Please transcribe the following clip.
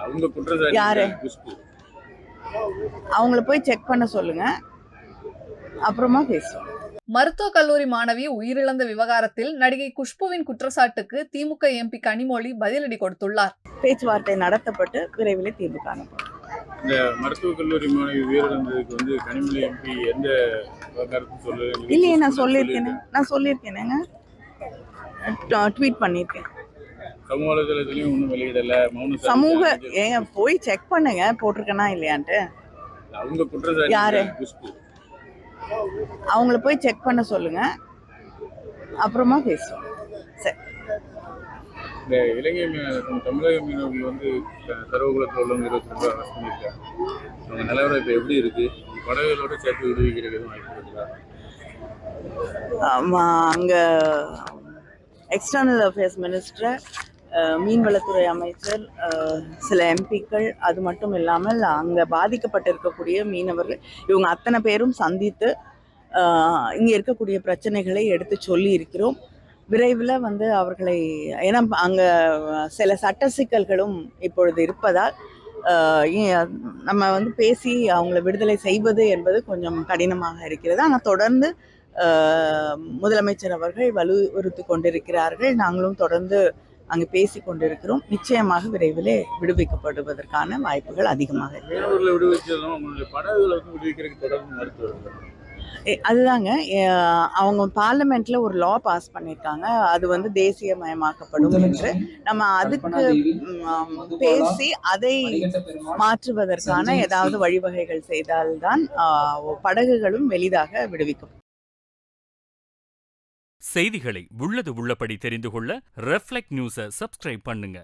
அவங்க குற்றச்சாட்டு யாரு குஷ்பு. அவங்கள போய் செக் பண்ண சொல்லுங்க, அப்புறமா பேசுவோம். மருத்துவக் கல்லூரி மாணவி உயிரிழந்த விவகாரத்தில் நடிகை குஷ்புவின் குற்றச்சாட்டுக்கு திமுக எம்பி கனிமொழி பதிலடி கொடுத்துள்ளார். பேச்சுவார்த்தை நடத்தப்பட்டு விரைவில் தீர்வு காணப்படும். இந்த மருத்துவக் கல்லூரி மாணவி உயிரிழந்ததுக்கு வந்து கனிமொழி எம்பி எந்த கருத்து சொல்லல? இல்லையே, நான் சொல்லியிருக்கேனேங்க, ட்வீட் பண்ணியிருக்கேன். சமூக வலைதளத்திலையும் ஒன்றும் வெளியிடல. ஏங்க போய் செக் பண்ணுங்க போட்டிருக்கேனா இல்லையான்ட்டு. அவங்க குற்றச்சாட்டு யாரு குஷ்பு. அவங்கள போய் செக் பண்ண சொல்லுங்க, அப்புறமா பேசுவோம். சரி. இந்த இலங்கை தமிழக மீனவர்கள் வந்து சர்வகுலத்தில் உள்ளவங்க 22 அரெஸ்ட் பண்ணியிருக்காங்க. அவங்க நிலவரம் இப்போ எப்படி இருக்கு? படகுகளோட சேர்த்து விடுவிக்கிறதுக்கு எதுவும் வாய்ப்பு இருக்குதா? அங்கே எக்ஸ்டர்னல் அஃபேர்ஸ் மினிஸ்டர், மீன்வளத்துறை அமைச்சர், சில எம்பிக்கள், அது மட்டும் இல்லாமல் அங்கே பாதிக்கப்பட்டிருக்கக்கூடிய மீனவர்கள், இவங்க அத்தனை பேரும் சந்தித்து இங்கே இருக்கக்கூடிய பிரச்சனைகளை எடுத்து சொல்லி இருக்கிறோம். விரைவில் வந்து அவர்களை, ஏன்னா அங்கே சில சட்ட சிக்கல்களும் இப்பொழுது இருப்பதால் நம்ம வந்து பேசி அவங்கள விடுதலை செய்வது என்பது கொஞ்சம் கடினமாக இருக்கிறது. ஆனால் தொடர்ந்து முதலமைச்சர் அவர்கள் வலியுறுத்தி கொண்டிருக்கிறார்கள். நாங்களும் தொடர்ந்து அங்கு பேசி கொண்டிருக்கிறோம். நிச்சயமாக விரைவில் விடுவிக்கப்படுவதற்கான வாய்ப்புகள் அதிகமாக இருக்கு. அதுதாங்க, அவங்க பார்லிமெண்ட்ல ஒரு லா பாஸ் பண்ணியிருக்காங்க. அது வந்து தேசியமயமாக்கப்படும் என்று. நம்ம அதுக்கு பேசி அதை மாற்றுவதற்கான ஏதாவது வழிவகைகள் செய்தால்தான் படகுகளும் எளிதாக விடுவிக்கப்படும். செய்திகளை உள்ளது உள்ளபடி தெரிந்து கொள்ள ரெஃப்ளெக்ட் நியூஸை சப்ஸ்கிரைப் பண்ணுங்க.